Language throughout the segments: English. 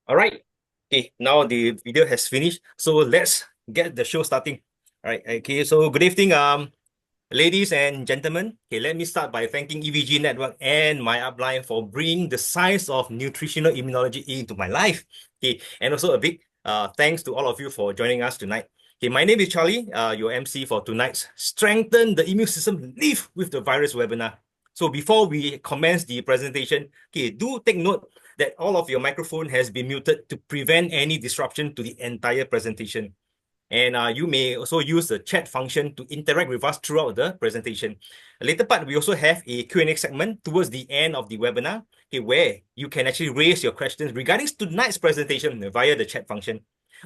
All right. Okay, now the video has finished. So let's get the show starting. All right. Okay, so good evening, ladies and gentlemen. Okay, let me start by thanking EVG Network and my upline for bringing the science of nutritional immunology into my life. Okay, and also a big thanks to all of you for joining us tonight. Okay, my name is Charlie, your MC for tonight's Strengthen the Immune System Live with the Virus webinar. So before we commence the presentation, okay, do take note that all of your microphone has been muted to prevent any disruption to the entire presentation. And you may also use the chat function to interact with us throughout the presentation. A later part, we also have a Q&A segment towards the end of the webinar, okay, where you can actually raise your questions regarding tonight's presentation via the chat function.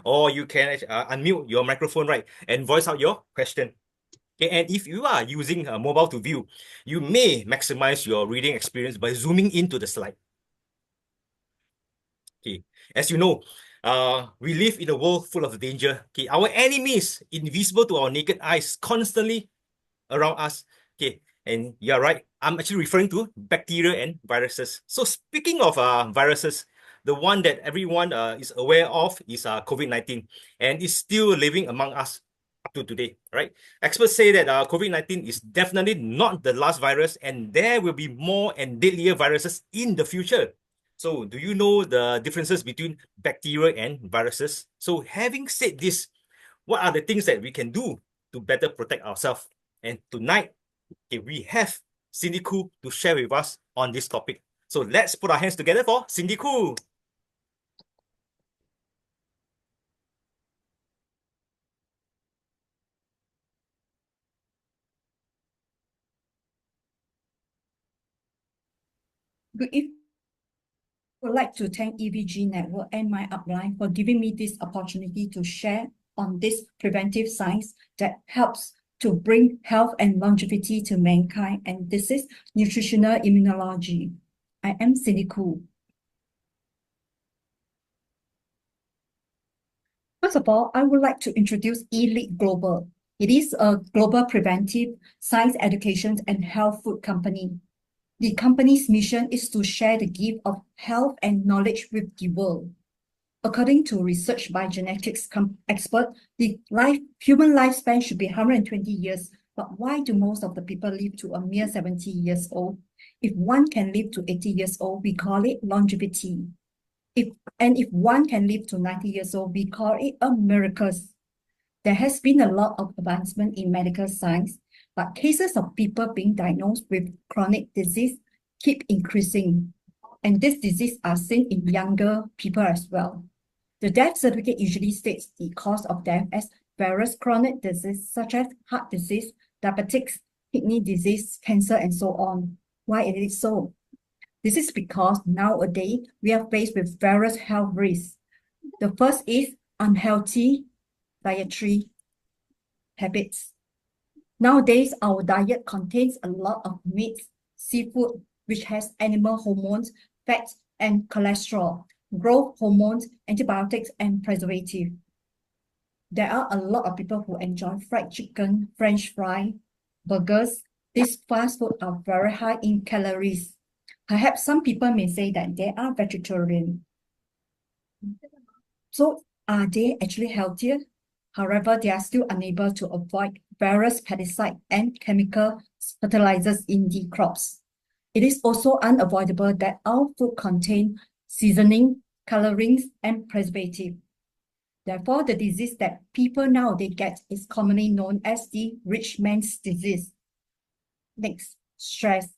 Or you can unmute your microphone, right, and voice out your question. Okay, and if you are using a mobile to view, you may maximize your reading experience by zooming into the slide. Okay, as you know, we live in a world full of danger. Okay, our enemies, invisible to our naked eyes, constantly around us. Okay, and you're right. I'm actually referring to bacteria and viruses. So speaking of viruses, the one that everyone is aware of is COVID-19 and is still living among us up to today, right? Experts say that COVID-19 is definitely not the last virus and there will be more and deadlier viruses in the future. So do you know the differences between bacteria and viruses? So having said this, what are the things that we can do to better protect ourselves? And tonight, okay, we have Cindy Khoo to share with us on this topic. So let's put our hands together for Cindy Khoo. Good evening. I would like to thank EVG Network and my upline for giving me this opportunity to share on this preventive science that helps to bring health and longevity to mankind, and this is nutritional immunology. I am Cindy Khoo. First of all, I would like to introduce Elite Global. It is a global preventive science education and health food company. The company's mission is to share the gift of health and knowledge with the world. According to research by genetics expert, the human lifespan should be 120 years. But why do most of the people live to a mere 70 years old? If one can live to 80 years old, we call it longevity. If one can live to 90 years old, we call it a miracle. There has been a lot of advancement in medical science, but cases of people being diagnosed with chronic disease keep increasing. And this disease are seen in younger people as well. The death certificate usually states the cause of death as various chronic diseases such as heart disease, diabetics, kidney disease, cancer, and so on. Why is it so? This is because nowadays we are faced with various health risks. The first is unhealthy dietary habits. Nowadays, our diet contains a lot of meat, seafood, which has animal hormones, fats, and cholesterol, growth hormones, antibiotics, and preservative. There are a lot of people who enjoy fried chicken, French fry, burgers. These fast food are very high in calories. Perhaps some people may say that they are vegetarian. So are they actually healthier? However, they are still unable to avoid various pesticide and chemical fertilizers in the crops. It is also unavoidable that our food contain seasoning, colorings, and preservative. Therefore, the disease that people nowadays get is commonly known as the rich man's disease. Next, stress.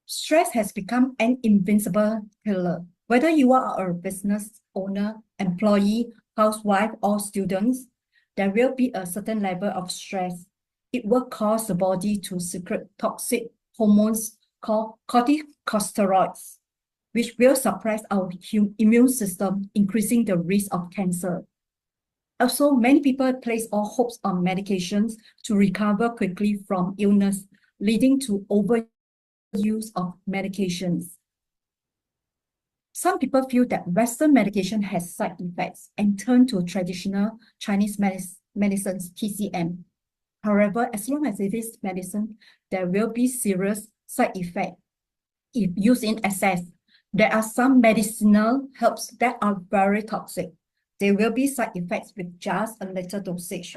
Stress has become an invincible killer. Whether you are a business owner, employee, housewife, or students, there will be a certain level of stress. It will cause the body to secrete toxic hormones called corticosteroids, which will suppress our immune system, increasing the risk of cancer. Also, many people place all hopes on medications to recover quickly from illness, leading to overuse of medications. Some people feel that Western medication has side effects and turn to traditional Chinese medicines, TCM. However, as long as it is medicine, there will be serious side effects if used in excess. There are some medicinal herbs that are very toxic. There will be side effects with just a little dosage.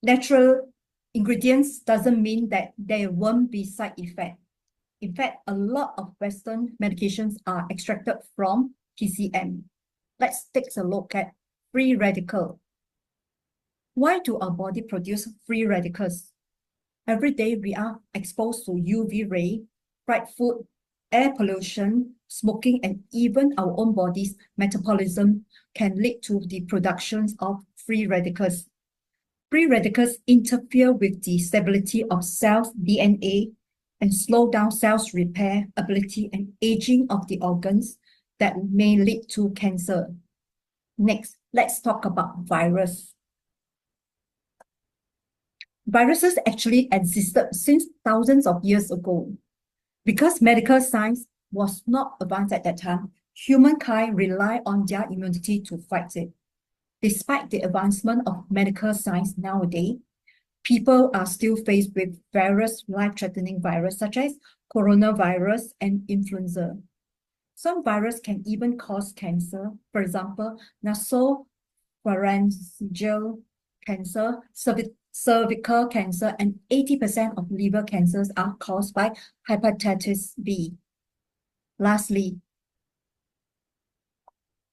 Natural ingredients doesn't mean that there won't be side effect. In fact, a lot of Western medications are extracted from TCM. Let's take a look at free radical. Why do our body produce free radicals? Every day we are exposed to UV ray, fried food, air pollution, smoking, and even our own body's metabolism can lead to the production of free radicals. Free radicals interfere with the stability of cells' DNA and slow down cells' repair ability and aging of the organs that may lead to cancer. Next, let's talk about virus. Viruses actually existed since thousands of years ago. Because medical science was not advanced at that time, humankind relied on their immunity to fight it. Despite the advancement of medical science nowadays, people are still faced with various life-threatening viruses such as coronavirus and influenza. Some viruses can even cause cancer. For example, nasopharyngeal cancer, cervical cancer, and 80% of liver cancers are caused by hepatitis B. Lastly,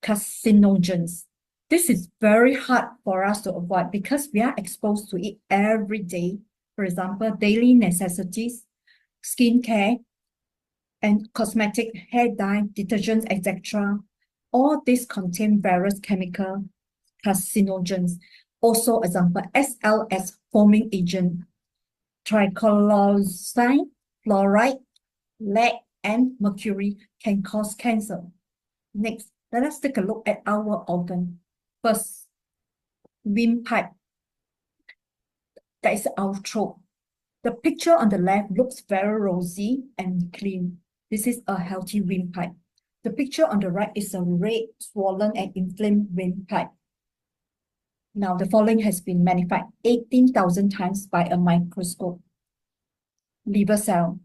carcinogens. This is very hard for us to avoid because we are exposed to it every day. For example, daily necessities, skincare, and cosmetic, hair dye, detergents, etc. All these contain various chemical carcinogens. Also, example, SLS foaming agent, triclosan, fluoride, lead, and mercury can cause cancer. Next, let us take a look at our organ. First, windpipe. That is our throat. The picture on the left looks very rosy and clean. This is a healthy windpipe. The picture on the right is a red, swollen, and inflamed windpipe. Now, the following has been magnified 18,000 times by a microscope. Liver cell.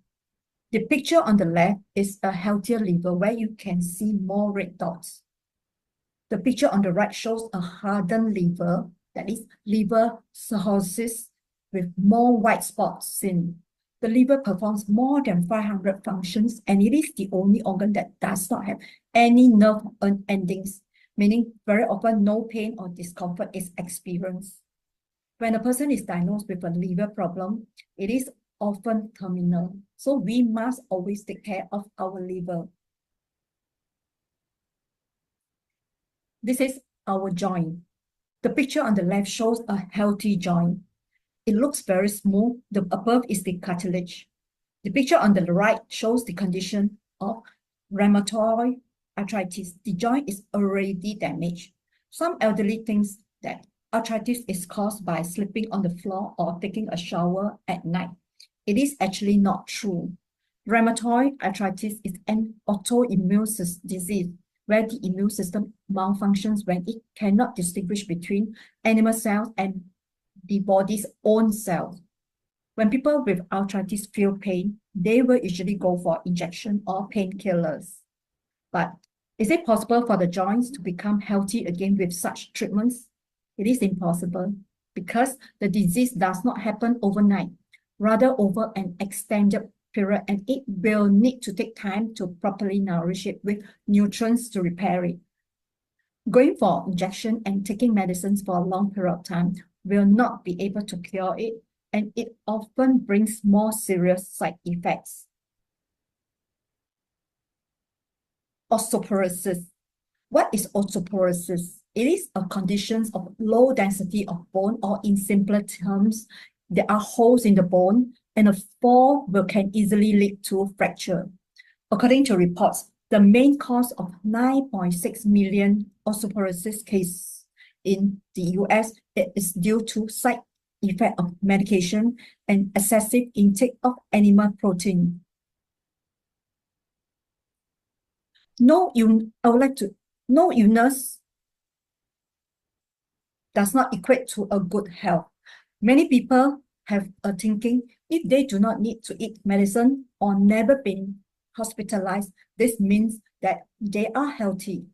The picture on the left is a healthier liver where you can see more red dots. The picture on the right shows a hardened liver, that is liver cirrhosis, with more white spots seen. The liver performs more than 500 functions, and it is the only organ that does not have any nerve endings, meaning very often no pain or discomfort is experienced. When a person is diagnosed with a liver problem, it is often terminal. So we must always take care of our liver. This is our joint. The picture on the left shows a healthy joint. It looks very smooth. The above is the cartilage. The picture on the right shows the condition of rheumatoid arthritis. The joint is already damaged. Some elderly think that arthritis is caused by sleeping on the floor or taking a shower at night. It is actually not true. Rheumatoid arthritis is an autoimmune disease where the immune system malfunctions when it cannot distinguish between animal cells and the body's own cells. When people with arthritis feel pain, they will usually go for injection or painkillers. But is it possible for the joints to become healthy again with such treatments? It is impossible because the disease does not happen overnight, rather over an extended period, and it will need to take time to properly nourish it with nutrients to repair it. Going for injection and taking medicines for a long period of time will not be able to cure it, and it often brings more serious side effects. Osteoporosis. What is osteoporosis? It is a condition of low density of bone, or in simpler terms, there are holes in the bone, and a fall can easily lead to fracture. According to reports, the main cause of 9.6 million osteoporosis cases in the US is due to side effect of medication and excessive intake of animal protein. No illness does not equate to a good health. Many people have a thinking if they do not need to eat medicine or never been hospitalized, this means that they are healthy.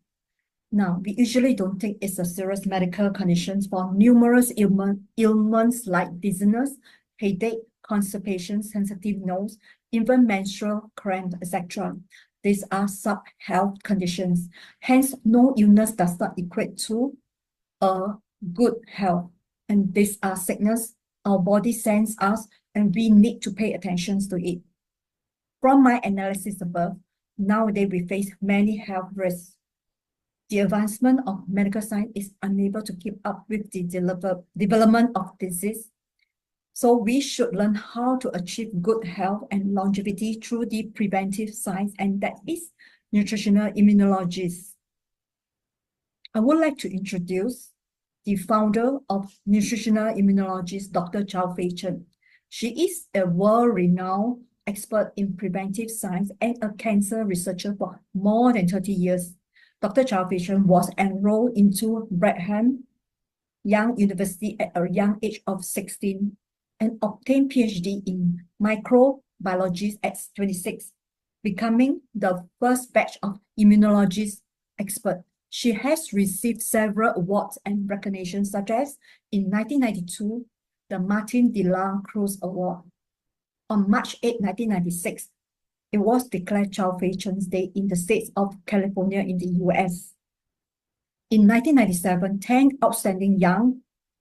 Now, we usually don't think it's a serious medical condition for numerous ailments like dizziness, headache, constipation, sensitive nose, even menstrual cramp, etc. These are sub-health conditions. Hence, no illness does not equate to a good health. And these are sickness our body sends us, and we need to pay attention to it. From my analysis above, nowadays we face many health risks. The advancement of medical science is unable to keep up with the development of disease. So we should learn how to achieve good health and longevity through the preventive science, and that is nutritional immunologists. I would like to introduce the founder of nutritional immunologist, Dr. Chow Fei Chen. She is a world-renowned expert in preventive science and a cancer researcher for more than 30 years. Dr. Chow Fei Chen was enrolled into Brigham Young University at a young age of 16 and obtained PhD in microbiology at 26, becoming the first batch of immunologist experts. She has received several awards and recognitions, such as in 1992, the Martin de la Cruz Award. On March 8, 1996, it was declared Chow Fei Chen's Day in the state of California in the US. In 1997, 10 outstanding young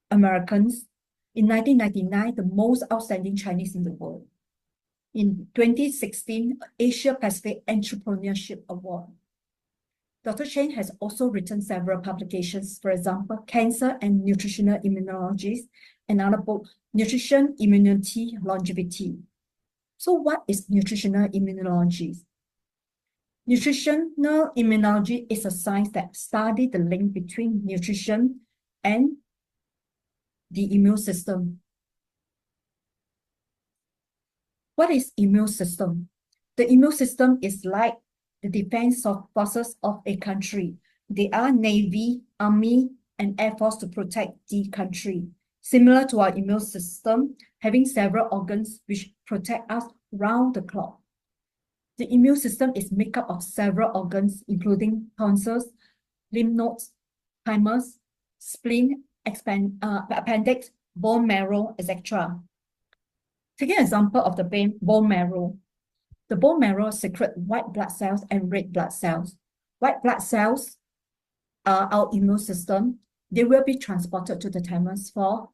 Americans. In 1999, the most outstanding Chinese in the world. In 2016, Asia Pacific Entrepreneurship Award. Dr. Chen has also written several publications, for example, Cancer and Nutritional Immunology, another book, Nutrition, Immunity, Longevity. So what is nutritional immunology? Nutritional immunology is a science that studies the link between nutrition and the immune system. What is immune system? The immune system is like the defense forces of a country. They are Navy, Army, and Air Force to protect the country. Similar to our immune system, having several organs which protect us round the clock. The immune system is made up of several organs, including tonsils, lymph nodes, thymus, spleen, appendix, bone marrow, etc. Taking an example of the bone marrow. The bone marrow secretes white blood cells and red blood cells. White blood cells are our immune system. They will be transported to the thymus for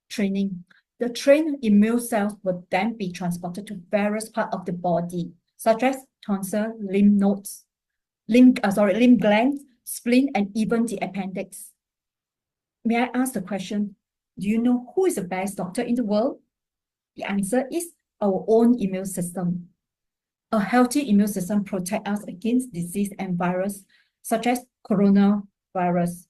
training. The trained immune cells will then be transported to various parts of the body, such as tonsil, lymph nodes, lymph glands, spleen, and even the appendix. May I ask the question, do you know who is the best doctor in the world? The answer is our own immune system. A healthy immune system protects us against disease and virus, such as coronavirus.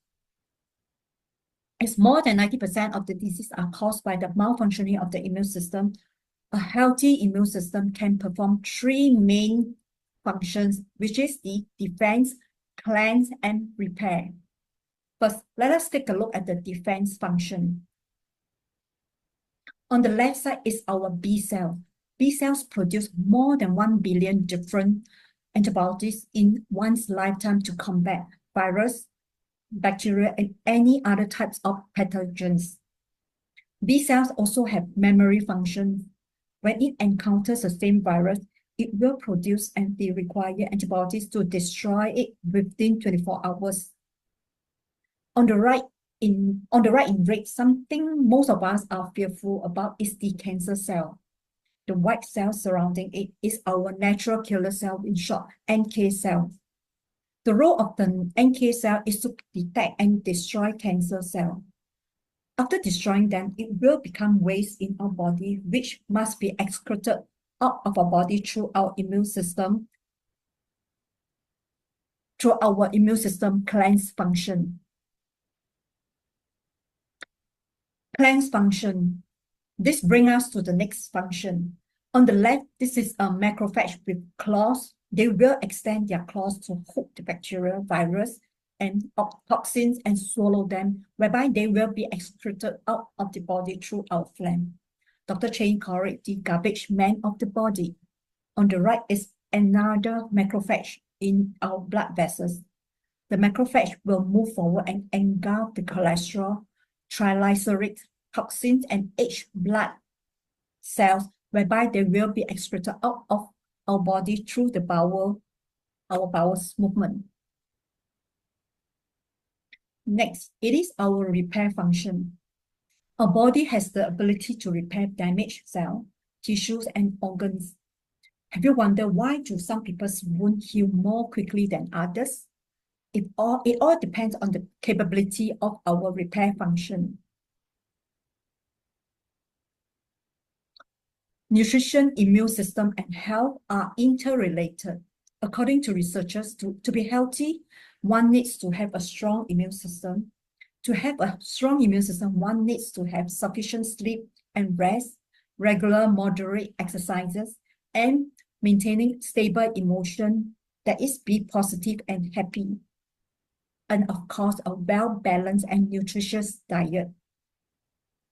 As more than 90% of the diseases are caused by the malfunctioning of the immune system, a healthy immune system can perform three main functions, which is the defense, cleanse, and repair. First, let us take a look at the defense function. On the left side is our B cell. B cells produce more than 1 billion different antibodies in one's lifetime to combat virus, bacteria, and any other types of pathogens. B cells also have memory functions. When it encounters the same virus, it will produce and the required antibodies to destroy it within 24 hours. On the right in red, something most of us are fearful about is the cancer cell. The white cell surrounding it is our natural killer cell, in short, NK cell. The role of the NK cell is to detect and destroy cancer cells. After destroying them, it will become waste in our body, which must be excreted out of our body through our immune system cleanse function. Cleanse function. This brings us to the next function. On the left, this is a macrophage with claws. They will extend their claws to hook the bacteria, virus, and toxins and swallow them, whereby they will be excreted out of the body through our phlegm. Dr. Chen called it the garbage man of the body. On the right is another macrophage in our blood vessels. The macrophage will move forward and engulf the cholesterol, triglycerides, toxins, and aged blood cells, whereby they will be excreted out of our body through the our bowels movement. Next, it is our repair function. Our body has the ability to repair damaged cells, tissues, and organs. Have you wondered why do some people's wounds heal more quickly than others? It all depends on the capability of our repair function. Nutrition, immune system, and health are interrelated. According to researchers, to be healthy, one needs to have a strong immune system. To have a strong immune system, one needs to have sufficient sleep and rest, regular moderate exercises, and maintaining stable emotion that is be positive and happy. And of course, a well-balanced and nutritious diet.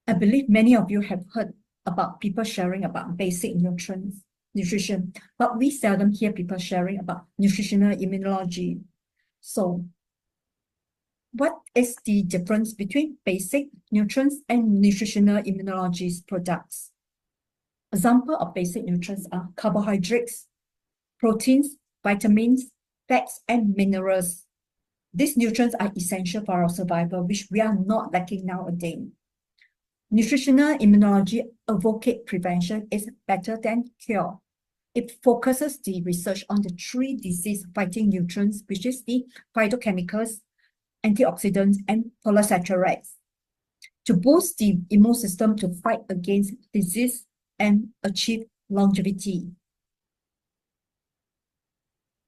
I believe many of you have heard about people sharing about basic nutrition, but we seldom hear people sharing about nutritional immunology. So, what is the difference between basic nutrients and nutritional immunology products? Examples of basic nutrients are carbohydrates, proteins, vitamins, fats, and minerals. These nutrients are essential for our survival, which we are not lacking nowadays. Nutritional immunology advocates prevention is better than cure. It focuses the research on the 3 disease-fighting nutrients, which is the phytochemicals, antioxidants, and polysaccharides, to boost the immune system to fight against disease and achieve longevity.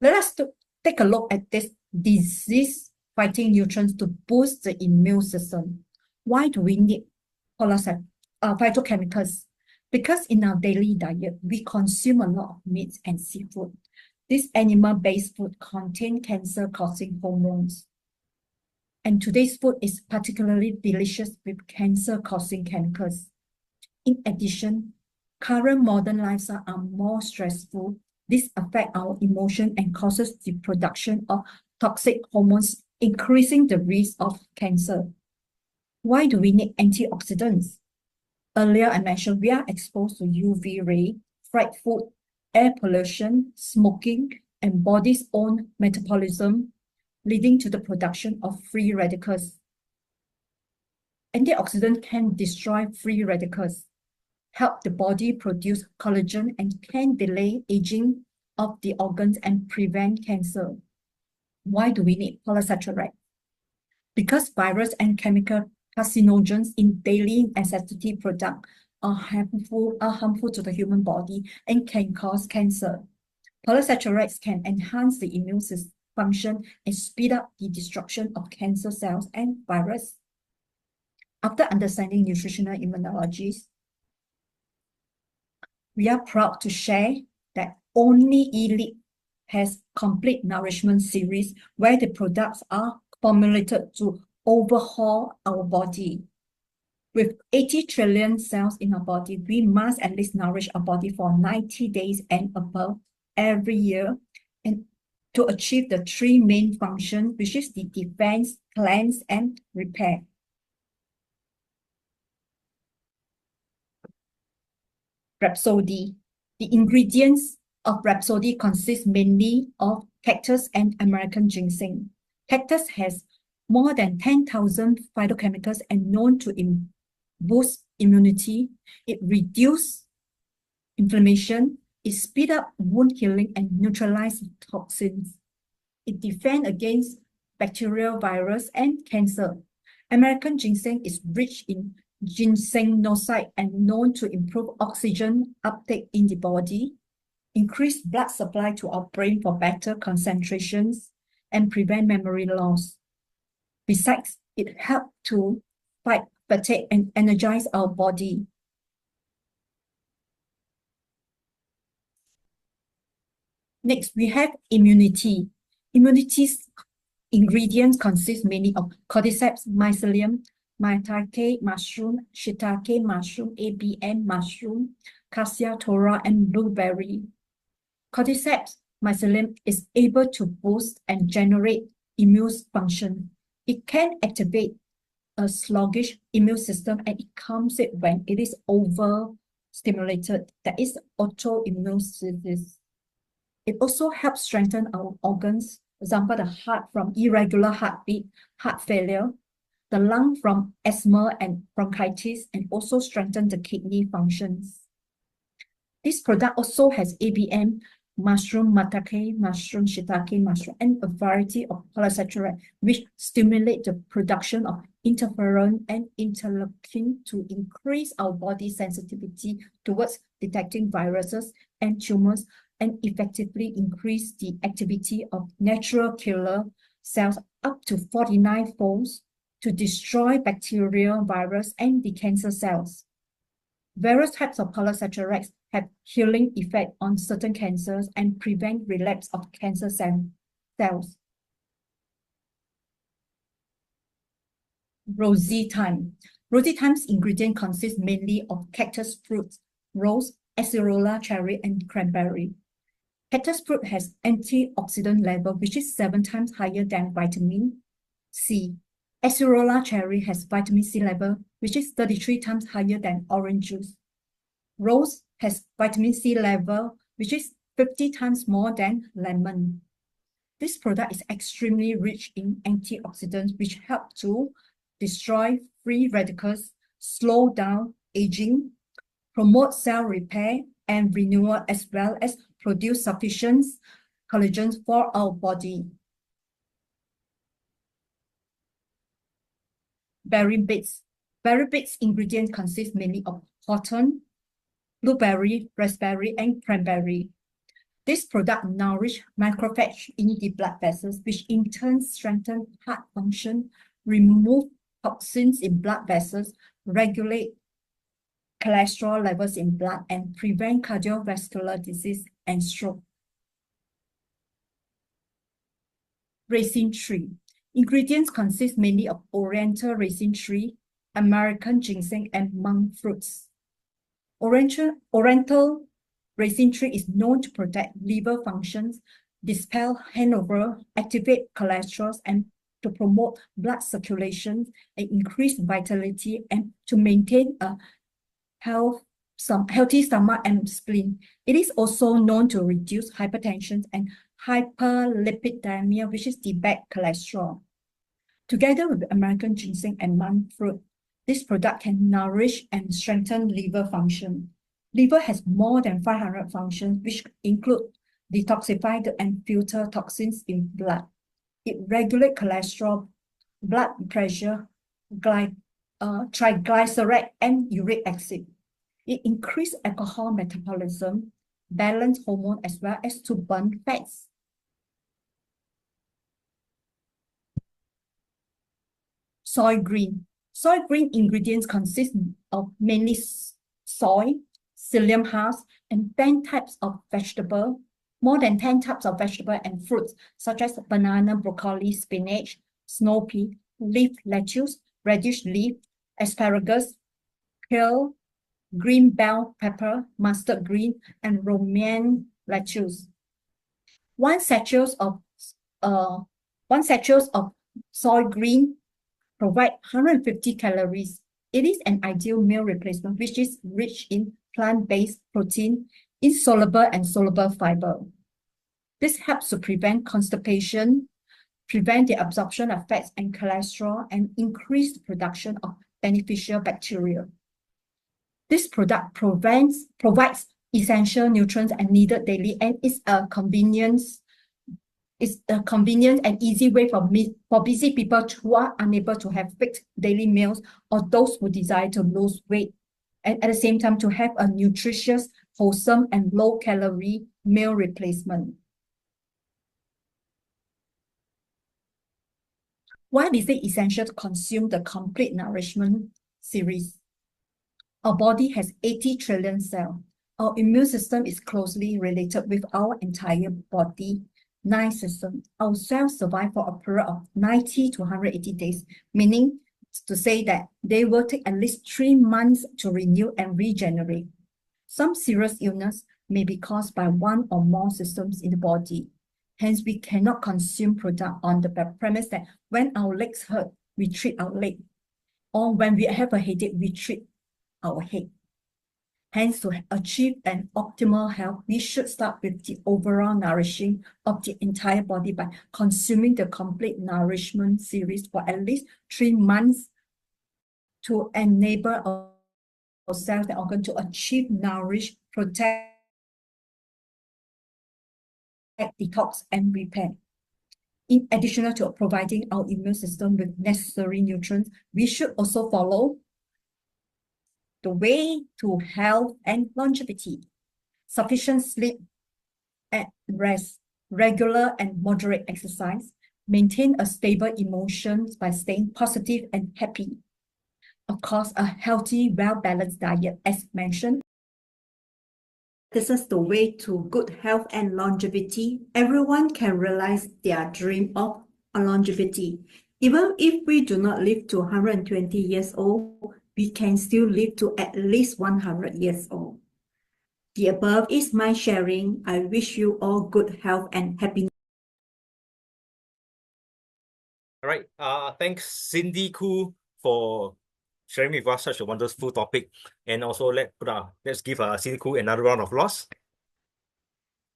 Let us take a look at this disease-fighting nutrients to boost the immune system. Why do we need phytochemicals? Because in our daily diet, we consume a lot of meat and seafood. This animal-based food contains cancer-causing hormones. And today's food is particularly delicious with cancer-causing chemicals. In addition, current modern lifestyles are more stressful. This affects our emotion and causes the production of toxic hormones, increasing the risk of cancer. Why do we need antioxidants? Earlier, I mentioned we are exposed to UV ray, fried food, air pollution, smoking, and body's own metabolism, leading to the production of free radicals. Antioxidants can destroy free radicals, help the body produce collagen, and can delay aging of the organs and prevent cancer. Why do we need polysaccharides? Because virus and chemical carcinogens in daily necessity products are harmful to the human body and can cause cancer. Polysaccharides can enhance the immune system function and speed up the destruction of cancer cells and virus. After understanding nutritional immunologies, we are proud to share that only Elite has complete nourishment series where the products are formulated to overhaul our body. With 80 trillion cells in our body, we must at least nourish our body for 90 days and above every year, and to achieve the 3 main functions, which is the defense, cleanse, and repair. Rhapsody. The ingredients of Rhapsody consist mainly of cactus and American ginseng. Cactus has more than 10,000 phytochemicals and known to boost immunity. It reduces inflammation. It speeds up wound healing and neutralizes toxins. It defends against bacterial, virus, and cancer. American ginseng is rich in ginsenoside and known to improve oxygen uptake in the body, increase blood supply to our brain for better concentrations, and prevent memory loss. Besides, it helps to fight fatigue and energize our body. Next, we have immunity. Immunity's ingredients consist mainly of cordyceps, mycelium, maitake mushroom, shiitake mushroom, ABM mushroom, cassia tora, and blueberry. Cordyceps mycelium is able to boost and generate immune function. It can activate a sluggish immune system, and it comes in when it is overstimulated. That is autoimmune disease. It also helps strengthen our organs, for example, the heart from irregular heartbeat, heart failure, the lung from asthma and bronchitis, and also strengthen the kidney functions. This product also has ABM, mushroom maitake, mushroom shiitake, mushroom, and a variety of polysaccharides, which stimulate the production of interferon and interleukin to increase our body sensitivity towards detecting viruses and tumors, and effectively increase the activity of natural killer cells up to 49 folds to destroy bacteria, virus, and the cancer cells. Various types of polysaccharides have healing effect on certain cancers and prevent relapse of cancer cells. Rosy thyme. Rosy thyme's ingredient consists mainly of cactus fruits, rose, acerola cherry, and cranberry. Cactus fruit has antioxidant level, which is 7 times higher than vitamin C. Acerola cherry has vitamin C level, which is 33 times higher than orange juice. Rose has vitamin C level, which is 50 times more than lemon. This product is extremely rich in antioxidants, which help to destroy free radicals, slow down aging, promote cell repair and renewal, as well as produce sufficient collagen for our body. Berry bits. Berry bits ingredients consist mainly of cotton, blueberry, raspberry, and cranberry. This product nourish macrophage in the blood vessels, which in turn strengthen heart function, remove toxins in blood vessels, regulate cholesterol levels in blood, and prevent cardiovascular disease and stroke. Raisin tree. Ingredients consist mainly of oriental raisin tree, American ginseng, and monk fruits. Oriental raisin tree is known to protect liver functions, dispel hangover, activate cholesterol, and to promote blood circulation and increase vitality, and to maintain a healthy stomach and spleen. It is also known to reduce hypertension and hyperlipidemia, which is the bad cholesterol. Together with American ginseng and monk fruit, this product can nourish and strengthen liver function. Liver has more than 500 functions, which include detoxify and filter toxins in blood. It regulates cholesterol, blood pressure, triglyceride, and uric acid. It increases alcohol metabolism, balance hormone, as well as to burn fats. Soy green. Soy green ingredients consist of mainly soy, psyllium husk, and 10 types of vegetable, more than 10 types of vegetable and fruits, such as banana, broccoli, spinach, snow pea, leaf lettuce, radish leaf, asparagus, kale, green bell pepper, mustard green, and romaine lettuce. One sachet of soy green provide 150 calories. It is an ideal meal replacement, which is rich in plant-based protein, insoluble and soluble fiber. This helps to prevent constipation, prevent the absorption of fats and cholesterol, and increase the production of beneficial bacteria. This product provides essential nutrients and needed daily, and is a convenient and easy way for busy people who are unable to have fixed daily meals, or those who desire to lose weight, and at the same time to have a nutritious, wholesome, and low-calorie meal replacement. Why is it essential to consume the complete nourishment series? Our body has 80 trillion cells. Our immune system is closely related with our entire body 9 system. Our cells survive for a period of 90 to 180 days, meaning to say that they will take at least 3 months to renew and regenerate. Some serious illness may be caused by one or more systems in the body. Hence, we cannot consume product on the premise that when our legs hurt, we treat our leg, or when we have a headache, we treat our head. Hence, to achieve an optimal health, we should start with the overall nourishing of the entire body by consuming the complete nourishment series for at least 3 months to enable our cells and organs to achieve, nourish, protect, detox, and repair. In addition to providing our immune system with necessary nutrients, we should also follow the way to health and longevity: sufficient sleep and rest, regular and moderate exercise, maintain a stable emotions by staying positive and happy. Of course, a healthy, well-balanced diet, as mentioned. This is the way to good health and longevity. Everyone can realize their dream of a longevity. Even if we do not live to 120 years old, we can still live to at least 100 years old. The above is my sharing. I wish you all good health and happiness. All right. Thanks, Cindy Khoo, for sharing with us such a wonderful topic. And also let's give Cindy Khoo another round of applause.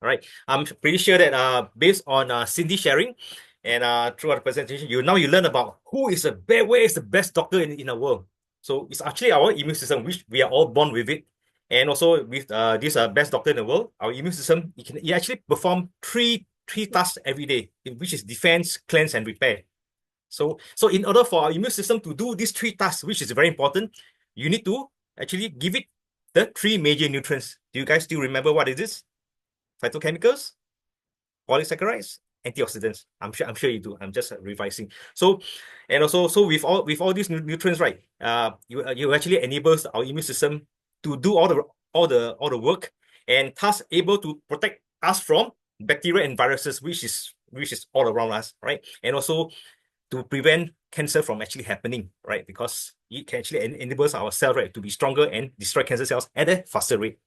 All right. I'm pretty sure that based on Cindy sharing and throughout the presentation, you learn about where is the best doctor in the world. So it's actually our immune system, which we are all born with it. And also with this best doctor in the world, our immune system, it actually perform three tasks every day, which is defense, cleanse, and repair. So in order for our immune system to do these 3 tasks, which is very important, you need to actually give it the 3 major nutrients. Do you guys still remember what it is? Phytochemicals, polysaccharides, antioxidants. I'm sure you do. I'm just revising. So with all these nutrients, right? You actually enables our immune system to do all the work, and thus able to protect us from bacteria and viruses, which is all around us, right? And also to prevent cancer from actually happening, right? Because it can actually enables our cells, right, to be stronger and destroy cancer cells at a faster rate.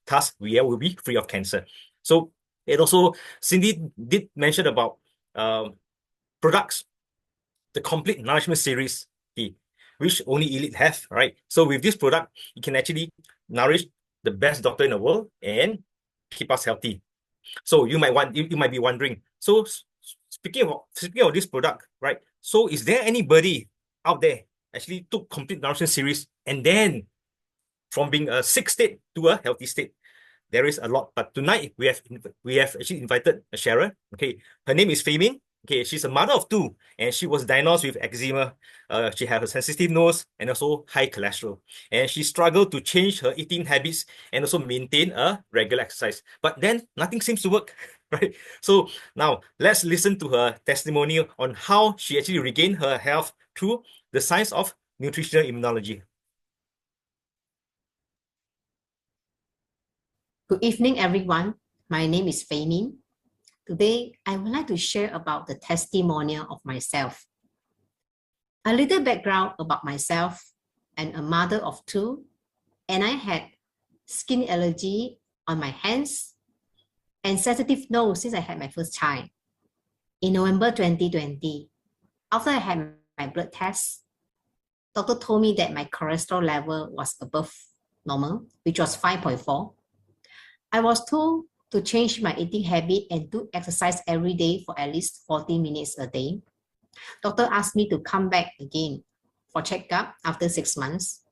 Thus, we will be free of cancer. So, and also Cindy did mention about products, the complete nourishment series, which only Elite have, right? So with this product, you can actually nourish the best doctor in the world and keep us healthy. So you might be wondering, so speaking of this product, right? So is there anybody out there actually took complete nourishment series and then from being a sick state to a healthy state? There is a lot, but tonight we have actually invited a sharer. Okay, her name is Fei Min. Okay, she's a mother of 2, and she was diagnosed with eczema. She has a sensitive nose and also high cholesterol, and she struggled to change her eating habits and also maintain a regular exercise. But then nothing seems to work, right? So now let's listen to her testimonial on how she actually regained her health through the science of nutritional immunology. Good evening, everyone. My name is Fei Min. Today, I would like to share about the testimonial of myself. A little background about myself. I'm a mother of 2, and I had skin allergy on my hands and sensitive nose since I had my first child. In November 2020, after I had my blood test, doctor told me that my cholesterol level was above normal, which was 5.4. I was told to change my eating habit and do exercise every day for at least 40 minutes a day. Doctor asked me to come back again for checkup after 6 months.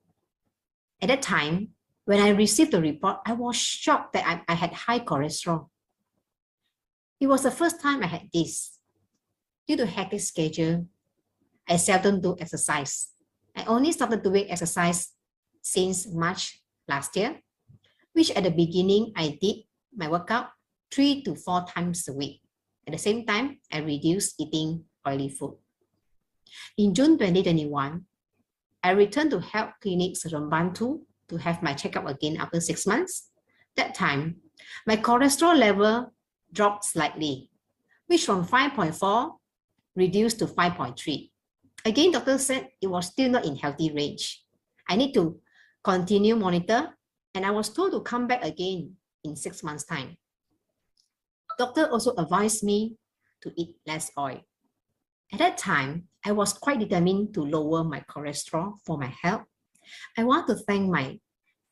At that time, when I received the report, I was shocked that I had high cholesterol. It was the first time I had this. Due to hectic schedule, I seldom do exercise. I only started doing exercise since March last year, which at the beginning I did my workout 3 to 4 times a week. At the same time, I reduced eating oily food. In June 2021, I returned to Health Clinic Seremban 2 to have my checkup again after 6 months. That time, my cholesterol level dropped slightly, which from 5.4 reduced to 5.3. Again, doctor said it was still not in healthy range. I need to continue monitor, and I was told to come back again in 6 months' time. Doctor also advised me to eat less oil. At that time, I was quite determined to lower my cholesterol for my health. I want to thank my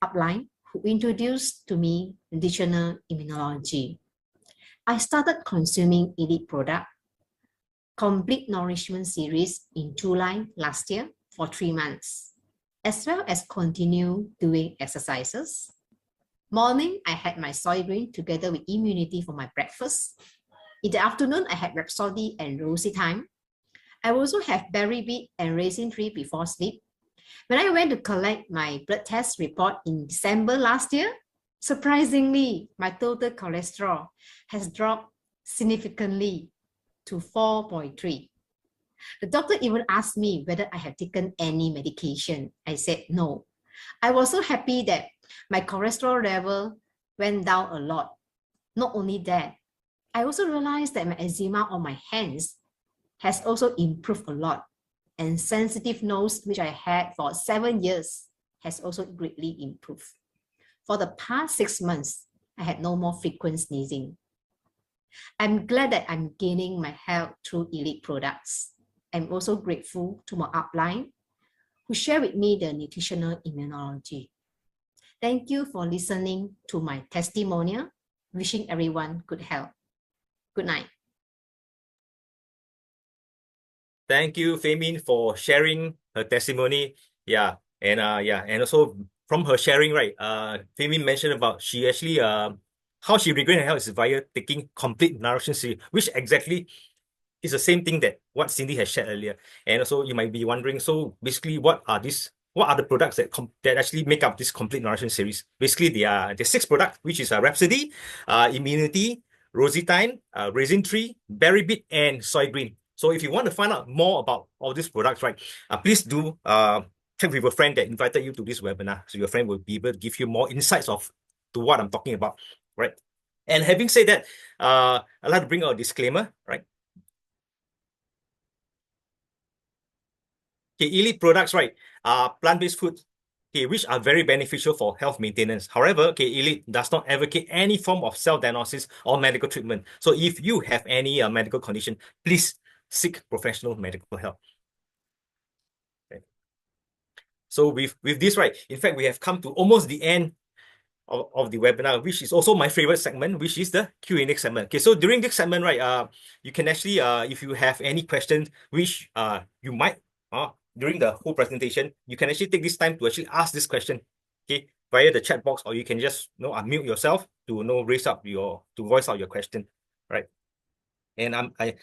upline who introduced to me additional immunology. I started consuming Elite product, Complete Nourishment series in July last year for 3 months, as well as continue doing exercises. Morning, I had my soy green together with immunity for my breakfast. In the afternoon, I had Rhapsody and Rosy Time. I also have Berry Beet and Raisin Tree before sleep. When I went to collect my blood test report in December last year, surprisingly, my total cholesterol has dropped significantly to 4.3. The doctor even asked me whether I had taken any medication. I said no. I was so happy that my cholesterol level went down a lot. Not only that, I also realized that my eczema on my hands has also improved a lot, and sensitive nose, which I had for 7 years, has also greatly improved. For the past 6 months, I had no more frequent sneezing. I'm glad that I'm gaining my health through Elite products. I'm also grateful to my upline who share with me the nutritional immunology. Thank you for listening to my testimonial. Wishing everyone good health. Good night. Thank you, Feimin, for sharing her testimony. Yeah, and also from her sharing, right? Feimin mentioned about she actually how she regained her health is via taking Complete Nourishment series, which exactly is the same thing that what Cindy has shared earlier. And also you might be wondering, so basically what are the products that actually make up this Complete Nourishment series? Basically, there's 6 products, which is Rhapsody, Immunity, Rosy Time, Raisin Tree, Berry Beet, and Soy Green. So if you want to find out more about all these products, right, please do check with your friend that invited you to this webinar. So your friend will be able to give you more insights to what I'm talking about, right? And having said that, I'd like to bring out a disclaimer, right? Okay, Elite products, right, are plant-based foods, okay, which are very beneficial for health maintenance. However, okay, Elite does not advocate any form of self-diagnosis or medical treatment. So if you have any medical condition, please seek professional medical help. Okay. So with this, right, in fact, we have come to almost the end of the webinar, which is also my favorite segment, which is the Q&A segment. Okay, so during this segment, right, you can actually, if you have any questions, which you might during the whole presentation, you can actually take this time to actually ask this question, okay, via the chat box, or you can just unmute yourself to voice out your question, right? And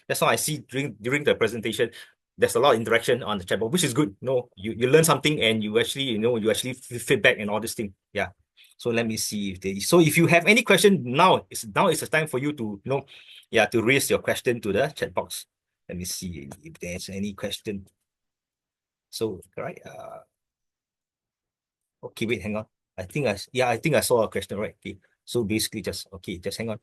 that's how I see during the presentation. There's a lot of interaction on the chat box, which is good. You learn something and you actually feedback and all this thing. Yeah. So let me see if you have any question now is the time for you to to raise your question to the chat box. Let me see if there's any question. So right, okay, wait, hang on. I think I saw a question, right? Okay, so basically just hang on.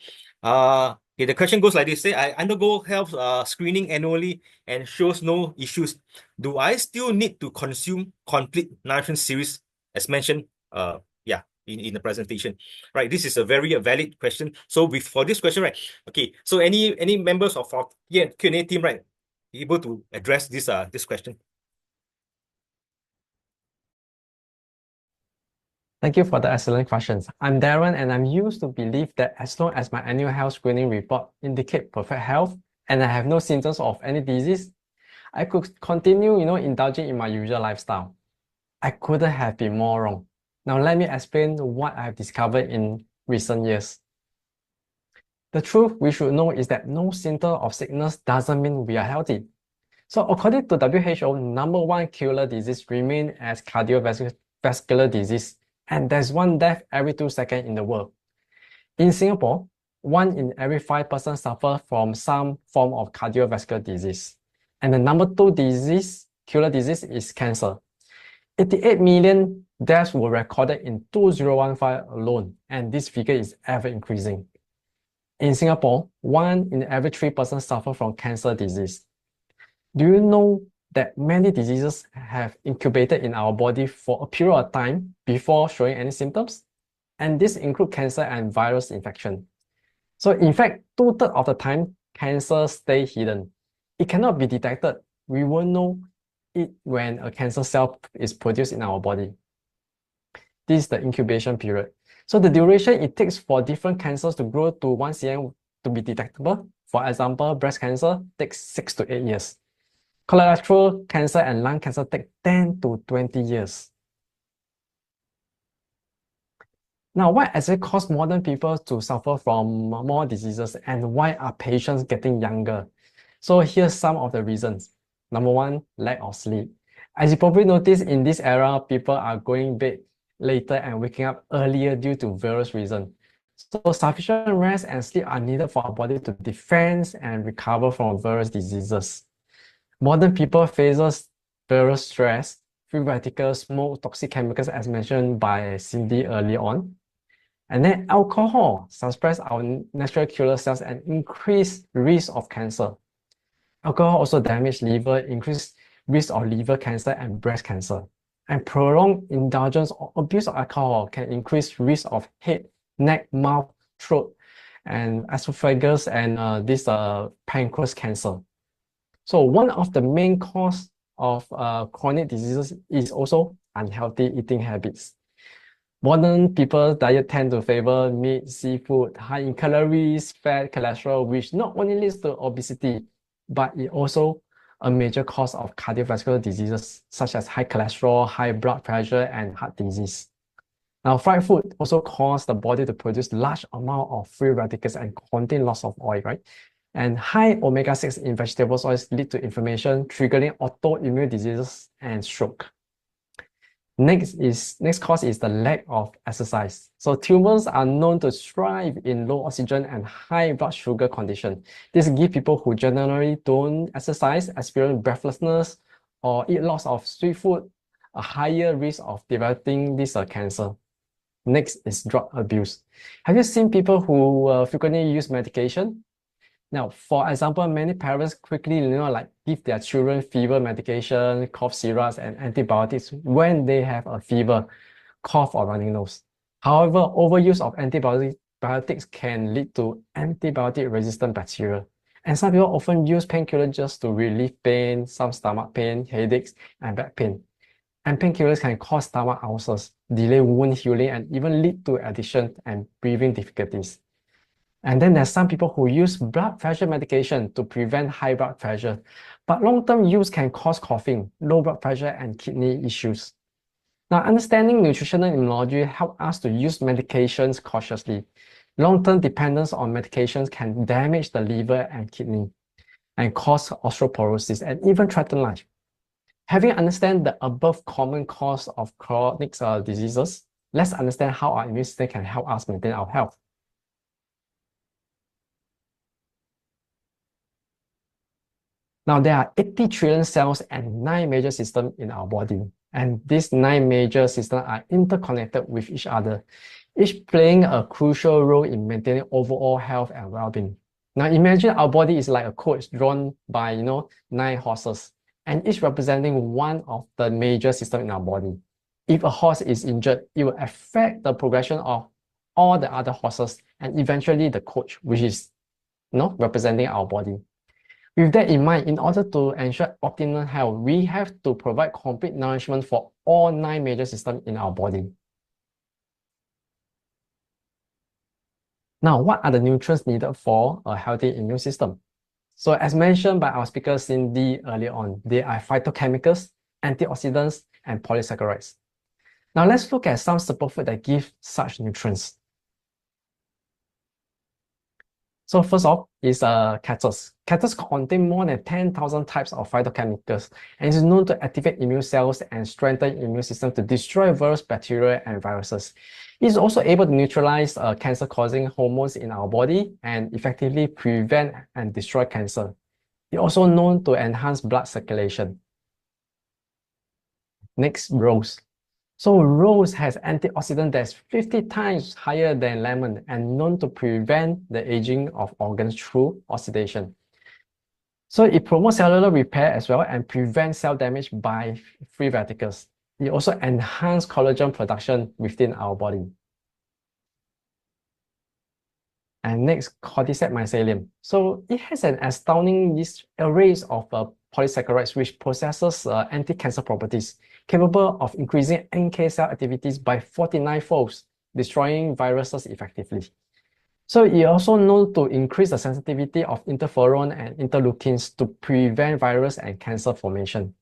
Okay, the question goes like this: say I undergo health screening annually and shows no issues. Do I still need to consume Complete Nourishment series as mentioned? In the presentation, right? This is a very valid question. So for this question, right? Okay, so any members of our Q&A team, right, able to address this question? Thank you for the excellent questions. I'm Darren, and I'm used to believe that as long as my annual health screening report indicate perfect health and I have no symptoms of any disease, I could continue, indulging in my usual lifestyle. I couldn't have been more wrong. Now let me explain what I've discovered in recent years. The truth we should know is that no symptom of sickness doesn't mean we are healthy. So according to WHO, #1 killer disease remains as cardiovascular disease, and there's 1 death every 2 seconds in the world. In Singapore, 1 in every 5 persons suffer from some form of cardiovascular disease. And the #2 killer disease is cancer. 88 million deaths were recorded in 2015 alone, and this figure is ever increasing. In Singapore, 1 in every 3 persons suffer from cancer disease. Do you know that many diseases have incubated in our body for a period of time before showing any symptoms? and this includes cancer and virus infection. So in fact, 2/3 of the time, cancer stay hidden. It cannot be detected. We won't know it when a cancer cell is produced in our body. This is the incubation period. So the duration it takes for different cancers to grow to 1 cm to be detectable. For example, breast cancer takes 6 to 8 years. Colorectal cancer and lung cancer take 10 to 20 years. Now, what actually causes modern people to suffer from more diseases, and why are patients getting younger? So here's some of the reasons. Number one, lack of sleep. As you probably noticed, in this era, people are going bed later and waking up earlier due to various reasons. So sufficient rest and sleep are needed for our body to defend and recover from various diseases. Modern people faces various stress, free radicals, smoke, toxic chemicals, as mentioned by Cindy earlier on. And then alcohol suppress our natural killer cells and increase risk of cancer. Alcohol also damage liver, increase risk of liver cancer and breast cancer. And prolonged indulgence or abuse of alcohol can increase risk of head, neck, mouth, throat, and esophagus and this pancreas cancer. So one of the main cause of chronic diseases is also unhealthy eating habits. Modern people's diet tend to favor meat, seafood, high in calories, fat, cholesterol, which not only leads to obesity, but it also a major cause of cardiovascular diseases such as high cholesterol, high blood pressure, and heart disease. Now, fried food also cause the body to produce large amount of free radicals and contain lots of oil, right? And high omega-6 in vegetable oils lead to inflammation, triggering autoimmune diseases and stroke. Next cause is the lack of exercise. So tumors are known to thrive in low oxygen and high blood sugar condition. This gives people who generally don't exercise, experience breathlessness, or eat lots of sweet food, a higher risk of developing this cancer. Next is drug abuse. Have you seen people who frequently use medication? Now, for example, many parents quickly, give their children fever medication, cough syrups, and antibiotics when they have a fever, cough, or running nose. However, overuse of antibiotics can lead to antibiotic-resistant bacteria. And some people often use painkillers just to relieve pain, some stomach pain, headaches, and back pain. And painkillers can cause stomach ulcers, delay wound healing, and even lead to addiction and breathing difficulties. And then there's some people who use blood pressure medication to prevent high blood pressure, but long-term use can cause coughing, low blood pressure, and kidney issues. Now, understanding nutritional immunology helps us to use medications cautiously. Long-term dependence on medications can damage the liver and kidney and cause osteoporosis and even threaten life. Having understand the above common cause of chronic diseases, let's understand how our immune system can help us maintain our health. Now, there are 80 trillion cells and 9 major systems in our body. And these 9 major systems are interconnected with each other, each playing a crucial role in maintaining overall health and well-being. Now, imagine our body is like a coach drawn by, 9 horses, and each representing one of the major systems in our body. If a horse is injured, it will affect the progression of all the other horses and eventually the coach, which is, representing our body. With that in mind, in order to ensure optimal health, we have to provide complete nourishment for all 9 major systems in our body. Now, what are the nutrients needed for a healthy immune system? So as mentioned by our speaker Cindy earlier on, they are phytochemicals, antioxidants, and polysaccharides. Now let's look at some superfood that give such nutrients. So first off is cactus. Cactus contain more than 10,000 types of phytochemicals and is known to activate immune cells and strengthen immune system to destroy various bacteria and viruses. It is also able to neutralize cancer-causing hormones in our body and effectively prevent and destroy cancer. It is also known to enhance blood circulation. Next, rose. So rose has antioxidant that's 50 times higher than lemon and known to prevent the aging of organs through oxidation. So it promotes cellular repair as well and prevents cell damage by free radicals. It also enhances collagen production within our body. And next, cordyceps mycelium. So it has an astounding list arrays of polysaccharides which possesses anti-cancer properties, capable of increasing NK cell activities by 49 folds, destroying viruses effectively. So it also known to increase the sensitivity of interferon and interleukins to prevent virus and cancer formation.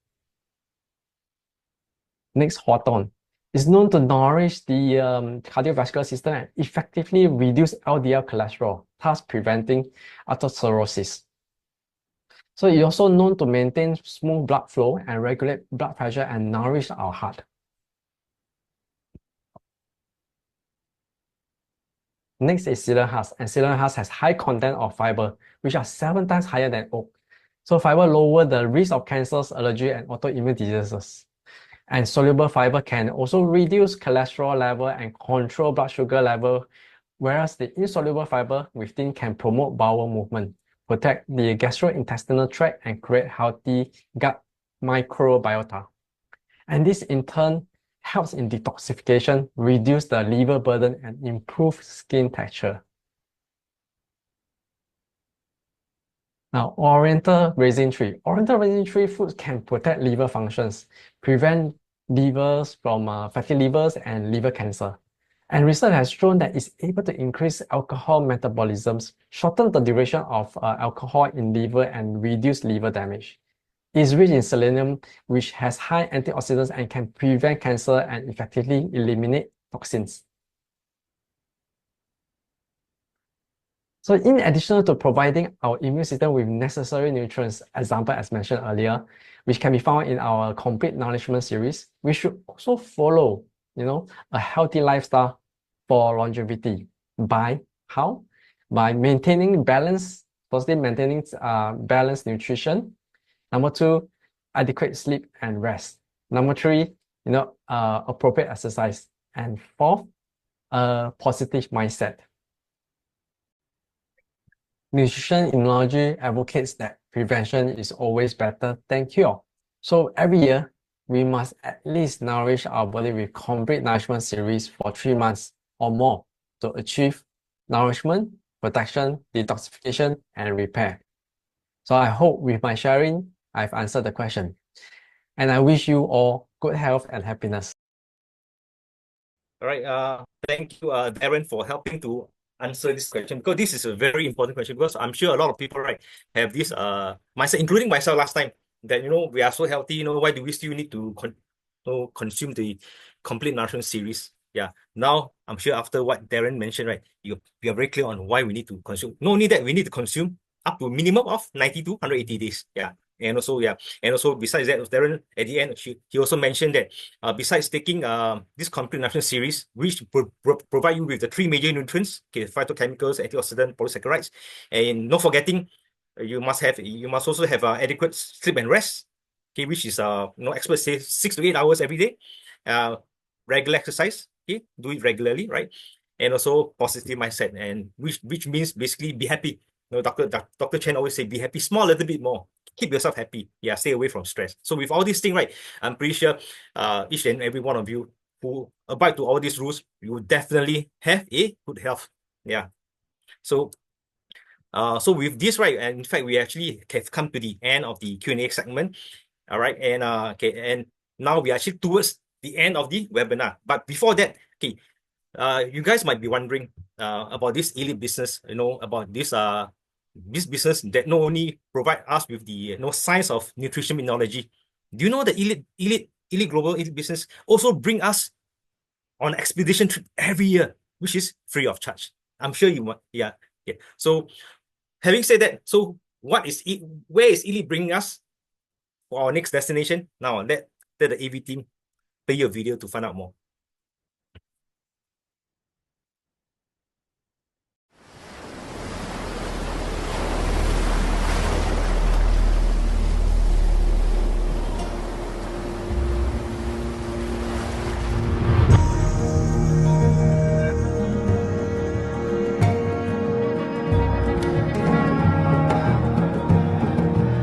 Next, hawthorn is known to nourish the cardiovascular system and effectively reduce LDL cholesterol, thus preventing atherosclerosis. So it's also known to maintain smooth blood flow and regulate blood pressure and nourish our heart. Next is Ceylon husk, and Ceylon husk has high content of fiber, which are 7 times higher than oak. So fiber lower the risk of cancers, allergy, and autoimmune diseases. And soluble fiber can also reduce cholesterol level and control blood sugar level, whereas the insoluble fiber within can promote bowel movement, protect the gastrointestinal tract, and create healthy gut microbiota. And this in turn helps in detoxification, reduce the liver burden, and improve skin texture. Now, oriental resin tree. Oriental resin tree fruits can protect liver functions, prevent livers from fatty livers and liver cancer. And research has shown that it's able to increase alcohol metabolisms, shorten the duration of alcohol in liver, and reduce liver damage. It's rich in selenium, which has high antioxidants and can prevent cancer and effectively eliminate toxins. So in addition to providing our immune system with necessary nutrients, example as mentioned earlier, which can be found in our complete nourishment series, we should also follow, a healthy lifestyle for longevity. By how? By maintaining balance, firstly maintaining balanced nutrition. Number 2, adequate sleep and rest. Number 3, appropriate exercise. And 4th, a positive mindset. Nutrition Immunology advocates that prevention is always better than cure. So every year, we must at least nourish our body with complete nourishment series for 3 months or more to achieve nourishment, protection, detoxification, and repair. So I hope with my sharing, I've answered the question. And I wish you all good health and happiness. All right. Thank you, Darren, for helping to answer this question, because this is a very important question, because I'm sure a lot of people, right, have this mindset, including myself last time, that we are so healthy, why do we still need to consume the complete nourishment series? Yeah. Now I'm sure after what Darren mentioned, right, you are very clear on why we need to consume. Not only that, we need to consume up to a minimum of 90 to 180 days. Yeah. And also besides that, Darren at the end, he also mentioned that besides taking this complete nutrition series, which provide you with the 3 major nutrients, okay, phytochemicals, antioxidant, polysaccharides, and not forgetting, you must also have adequate sleep and rest, okay, which is experts say 6 to 8 hours every day, regular exercise, okay, do it regularly, right, and also positive mindset, and which means basically be happy. Dr. Chen always say be happy, small a little bit more. Keep yourself happy. Yeah, stay away from stress. So with all these things, right, I'm pretty sure each and every one of you who abide to all these rules, you will definitely have a good health. Yeah. So with this, right, and in fact, we actually have come to the end of the Q&A segment. All right, and and now we are actually towards the end of the webinar. But before that, okay, you guys might be wondering about this elite business, about this business that not only provide us with the science of nutrition immunology. Do you know the elite global elite business also bring us on expedition trip every year, which is free of charge? I'm sure you want, yeah. So having said that, so where is elite bringing us for our next destination? Now let the AV team play your video to find out more.